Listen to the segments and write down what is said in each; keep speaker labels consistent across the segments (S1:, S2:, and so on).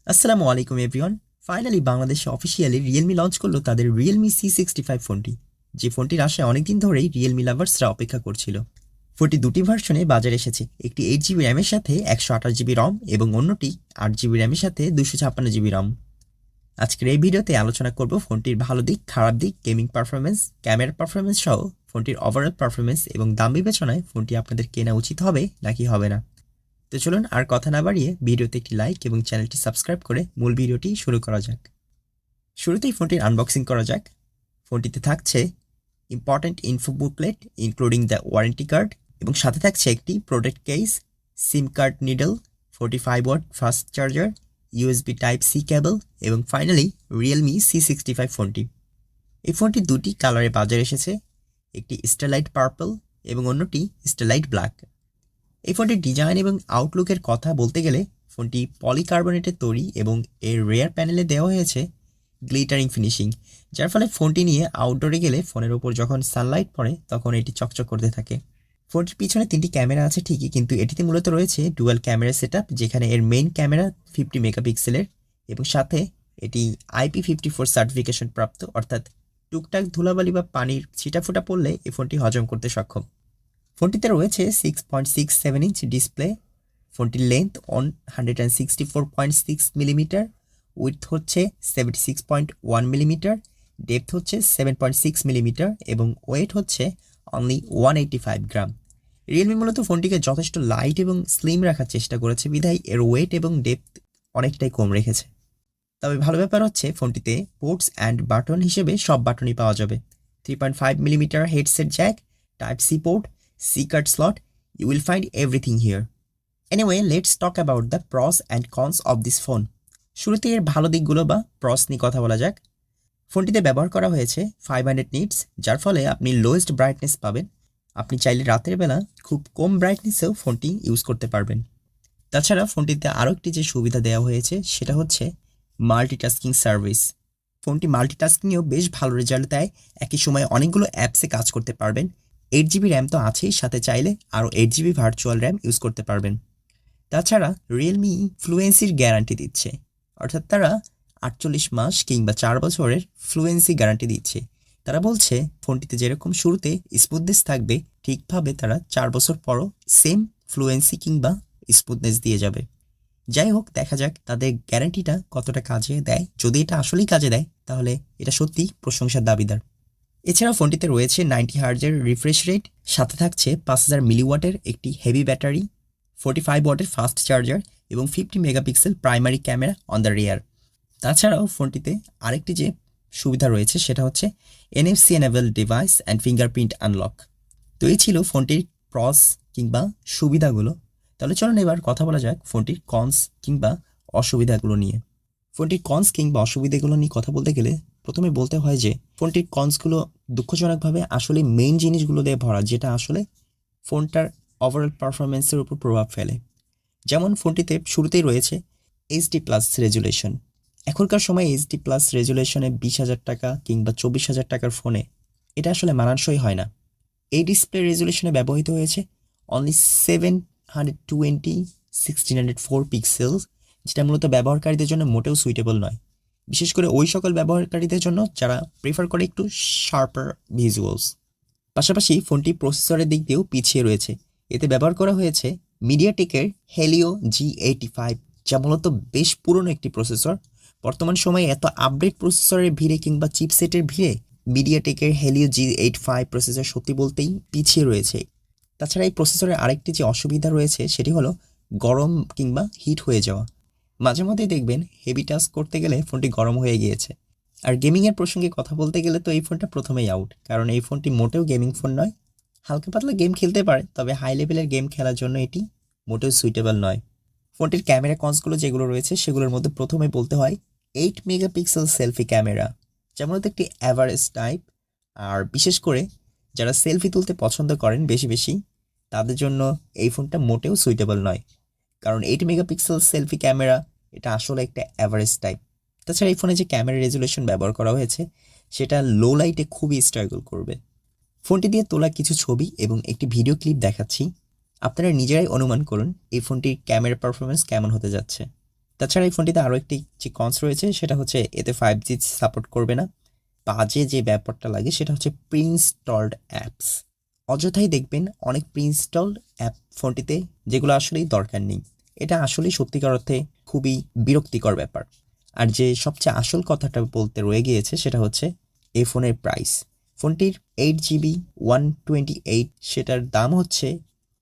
S1: আসসালামু আলাইকুম everyone. Finally বাংলাদেশে অফিসিয়ালি রিয়েলমি লঞ্চ করলো তাদের রিয়েলমি C65 ফোনটি, যে ফোনটির আশায় অনেকদিন ধরেই রিয়েলমি লাভার্সরা অপেক্ষা করছিল। ফোনটি দুটি ভার্সনে বাজারে এসেছে, একটি 8 জিবি র্যামের সাথে 128 জিবি রম এবং অন্যটি 8 জিবি র্যামের সাথে 256 জিবি রম। আজকের এই ভিডিওতে আলোচনা করব ফোনটির ভালো দিক, খারাপ দিক, গেমিং পারফরমেন্স, ক্যামেরা পারফরমেন্স সহ ফোনটির ওভারঅল পারফরমেন্স এবং দাম বিবেচনায় ফোনটি আপনাদের কেনা উচিত হবে নাকি হবে না। তো চলুন আর কথা না বাড়িয়ে ভিডিওতে একটি লাইক এবং চ্যানেলটি সাবস্ক্রাইব করে মূল ভিডিওটি শুরু করা যাক। শুরুতেই ফোনটির আনবক্সিং করা যাক। ফোনটিতে থাকছে important info booklet including the warranty card এবং সাথে থাকছে একটি protect case, sim card needle, 45 watt fast charger, USB type C cable এবং ফাইনালি রিয়েলমি C65 ফোনটি। এই ফোনটি দুটি কালারে বাজারে এসেছে, একটি স্টারলাইট পার্পল এবং অন্যটি স্টারলাইট ব্ল্যাক। এই ফোনটির ডিজাইন এবং আউটলুকের কথা বলতে গেলে ফোনটি পলিকার্বনেটের তৈরি এবং এর রেয়ার প্যানেলে দেওয়া হয়েছে গ্লিটারিং ফিনিশিং, যার ফলে ফোনটি নিয়ে আউটডোরে গেলে ফোনের ওপর যখন সানলাইট পড়ে তখন এটি চকচক করতে থাকে। ফোনটির পিছনে 3টি ক্যামেরা আছে ঠিকই, কিন্তু এটিতে মূলত রয়েছে ডুয়াল ক্যামেরা সেটআপ, যেখানে এর মেইন ক্যামেরা 50 মেগাপিক্সেলের এবং সাথে এটি IP54 সার্টিফিকেশন প্রাপ্ত, অর্থাৎ টুকটাক ধুলাবালি বা পানির ছিটাফোটা পড়লে এই ফোনটি হজম করতে সক্ষম। ফোনটিতে রয়েছে 6.67 ইঞ্চ ডিসপ্লে। ফোনটির লেন্থ 164.6 মিলিমিটার, উইডথ হচ্ছে 76.1 মিলিমিটার, ডেপথ হচ্ছে 7.6 মিলিমিটার এবং ওয়েট হচ্ছে অনলি 185 গ্রাম। রিয়েলমি মূলত ফোনটিকে যথেষ্ট লাইট এবং স্লিম রাখার চেষ্টা করেছে, বিধায় এর ওয়েট এবং ডেপথ অনেকটাই কম রেখেছে। তবে ভালো ব্যাপার হচ্ছে ফোনটিতে পোর্টস অ্যান্ড বাটন হিসেবে সব বাটনই পাওয়া যাবে। 3.5 millimetre headset jack, type C port, C card slot, you will find everything here. Anyway, let's talk about the pros and cons of this phone. শুরুতে এর ভালো দিকগুলো বা প্রস নিয়ে কথা বলা যাক। ফোনটিতে ব্যবহার করা হয়েছে 500 নিটস, যার ফলে আপনি লোয়েস্ট ব্রাইটনেস পাবেন। আপনি চাইলে রাতের বেলা খুব কম ব্রাইটনেসেও ফোনটি ইউজ করতে পারবেন। তাছাড়া ফোনটিতে আরও একটি যে সুবিধা দেওয়া হয়েছে সেটা হচ্ছে মাল্টিটাস্কিং সার্ভিস। ফোনটি মাল্টিটাস্কিংয়েও বেশ ভালো রেজাল্ট দেয়, একই সময়ে অনেকগুলো অ্যাপসে কাজ করতে পারবেন। 8 জিবি র্যাম তো আছেই, সাথে চাইলে আরও 8 জিবি ভার্চুয়াল র্যাম ইউজ করতে পারবেন। তাছাড়া রিয়েলমি ফ্লুয়েন্সির গ্যারান্টি দিচ্ছে, অর্থাৎ তারা 48 মাস কিংবা 4 বছরের ফ্লুয়েন্সি গ্যারান্টি দিচ্ছে। তারা বলছে ফোনটিতে যেরকম শুরুতে স্মুথনেস থাকবে, ঠিকভাবে তারা 4 বছর পরও সেম ফ্লুয়েন্সি কিংবা স্মুথনেস দিয়ে যাবে। যাই হোক, দেখা যাক তাদের গ্যারান্টিটা কতটা কাজে দেয়। যদি এটা আসলেই কাজে দেয় তাহলে এটা সত্যিই প্রশংসার দাবিদার। এছাড়াও ফোনটিতে রয়েছে 90 হার্জের রিফ্রেশ রেট, সাথে থাকছে 5000 মিলিওয়াটের একটি হেভি ব্যাটারি, 45 ওয়াটের ফাস্ট চার্জার এবং 50 megapixel primary camera on the rear. তাছাড়াও ফোনটিতে আরেকটি যে সুবিধা রয়েছে সেটা হচ্ছে NFC enabled device and fingerprint unlock. তো এই ছিল ফোনটির প্রস কিংবা সুবিধাগুলো। তাহলে চলুন এবার কথা বলা যাক ফোনটির কনস কিংবা অসুবিধাগুলো নিয়ে। ফোনটির কনস কিংবা অসুবিধাগুলো নিয়ে কথা বলতে গেলে প্রথমে বলতে হয় যে ফোনটির কনসগুলো দুঃখজনকভাবে আসলে মেইন জিনিসগুলো দিয়ে ভরা, যেটা আসলে ফোনটার ওভারঅল পারফরমেন্সের উপর প্রভাব ফেলে। যেমন ফোনটিতে শুরুতেই রয়েছে HD+ রেজুলেশন। এখনকার সময় HD+ রেজুলেশনে 20,000 টাকা কিংবা 24,000 টাকার ফোনে এটা আসলে মানানসই হয় না। এই ডিসপ্লে রেজুলেশনে ব্যবহৃত হয়েছে অনলি 720 1604 পিক্সেলস, যেটা মূলত ব্যবহারকারীদের জন্য মোটেও সুইটেবল নয়, বিশেষ করে ওই সকল ব্যবহারকারীদের জন্য যারা প্রেফার করে একটু শার্পার ভিজুয়ালস। পাশাপাশি ফোনটি প্রসেসরের দিক দিয়েও পিছিয়ে রয়েছে। এতে ব্যবহার করা হয়েছে মিডিয়াটেকের হেলিও G85, যা মূলত বেশ পুরনো একটি প্রসেসর। বর্তমান সময়ে এত আপডেট প্রসেসরের ভিড়ে কিংবা চিপসেটের ভিড়ে মিডিয়াটেকের হেলিও G85 প্রসেসর সত্যি বলতেই পিছিয়ে রয়েছে। তাছাড়া এই প্রসেসরের আরেকটি যে অসুবিধা রয়েছে সেটি হলো গরম কিংবা হিট হয়ে যাওয়া। মাঝে মধ্যেই দেখবেন হেভি টাস্ক করতে গেলে ফোনটি গরম হয়ে গিয়েছে। আর গেমিংয়ের প্রসঙ্গে কথা বলতে গেলে তো এই ফোনটা প্রথমেই আউট, কারণ এই ফোনটি মোটেও গেমিং ফোন নয়। হালকা পাতলা গেম খেলতে পারে, তবে হাই লেভেলের গেম খেলার জন্য এটি মোটেও সুইটেবল নয়। ফোনটির ক্যামেরা কনসগুলো যেগুলো রয়েছে সেগুলোর মধ্যে প্রথমে বলতে হয় 8 মেগাপিক্সেল সেলফি ক্যামেরা, যেমন একটি অ্যাভারেজ টাইপ। আর বিশেষ করে যারা সেলফি তুলতে পছন্দ করেন বেশি বেশি, তাদের জন্য এই ফোনটা মোটেও সুইটেবল নয়, কারণ 8 মেগাপিক্সেল সেলফি ক্যামেরা এটা আসলে একটা অ্যাভারেজ টাইপ। তাছাড়া এই ফোনে যে ক্যামেরা রেজুলেশন ব্যবহার করা হয়েছে সেটা লো লাইটে খুবই স্ট্রাগল করবে। ফোনটি দিয়ে তোলা কিছু ছবি এবং একটি ভিডিও ক্লিপ দেখাচ্ছি, আপনারা নিজেরাই অনুমান করুন এই ফোনটির ক্যামেরা পারফরমেন্স কেমন হতে যাচ্ছে। তাছাড়া এই ফোনটিতে আরও একটি যে কনস রয়েছে সেটা হচ্ছে এতে 5G সাপোর্ট করবে না। বাজে যে ব্যাপারটা লাগে সেটা হচ্ছে প্রি ইনস্টলড অ্যাপস। অযথাই দেখবেন অনেক প্রি ইনস্টলড অ্যাপ ফোনটিতে, যেগুলো আসলেই দরকার নেই। এটা আসলেই সত্যিকার অর্থে খুবই বিরক্তিকর ব্যাপার। আর যে সবচেয়ে আসল কথাটা বলতে রয়ে গিয়েছে সেটা হচ্ছে এই ফোনের প্রাইস। ফোনটির 8GB 128 সেটার দাম হচ্ছে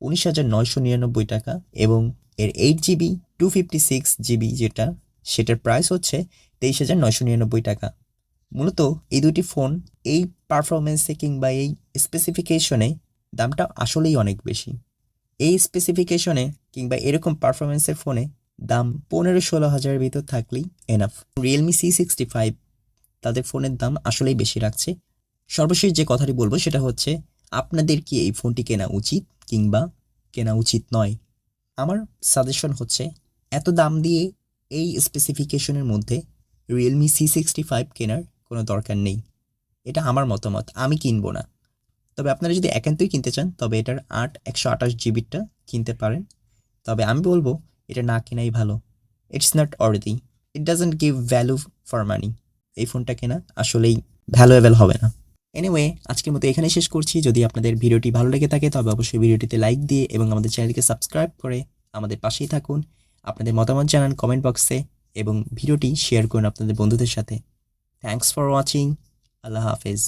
S1: 19,999 টাকা, এবং এর 8GB 256GB যেটা, সেটার প্রাইস হচ্ছে 23,999 টাকা। মূলত এই দুটি ফোন এই পারফরমেন্সে কিংবা এই স্পেসিফিকেশনে দামটা আসলেই অনেক বেশি। এই স্পেসিফিকেশনে কিংবা এরকম পারফরমেন্সের ফোনে দাম 15-16 হাজারের ভিতর থাকলেই এনাফ। রিয়েলমি C65 তাদের ফোনের দাম আসলেই বেশি রাখছে। সর্বশেষ যে কথাটি বলবো সেটা হচ্ছে, আপনাদের কি এই ফোনটি কেনা উচিত কিংবা কেনা উচিত নয়? আমার সাজেশন হচ্ছে, এত দাম দিয়ে এই স্পেসিফিকেশনের মধ্যে রিয়েলমি C65 কেনার কোনো দরকার নেই। এটা আমার মতামত, আমি কিনবো না। তবে আপনারা যদি একান্তই কিনতে চান তবে এটার 128GBটা কিনতে পারেন। তবে আমি বলবো এটা না কেনাই ভালো। It's not worthy, it doesn't give value for money. এই ফোনটা কেনা আসলেই ভ্যালুয়েবল হবে না। এনিওয়ে, আজকের মতো এখানে শেষ করছি। যদি আপনাদের ভিডিওটি ভালো লেগে থাকে তবে অবশ্যই ভিডিওটিতে লাইক দিয়ে এবং আমাদের চ্যানেলকে সাবস্ক্রাইব করে আমাদের পাশেই থাকুন। আপনাদের মতামত জানান কমেন্ট বক্সে এবং ভিডিওটি শেয়ার করুন আপনাদের বন্ধুদের সাথে। Thanks for watching. আল্লাহ হাফেজ।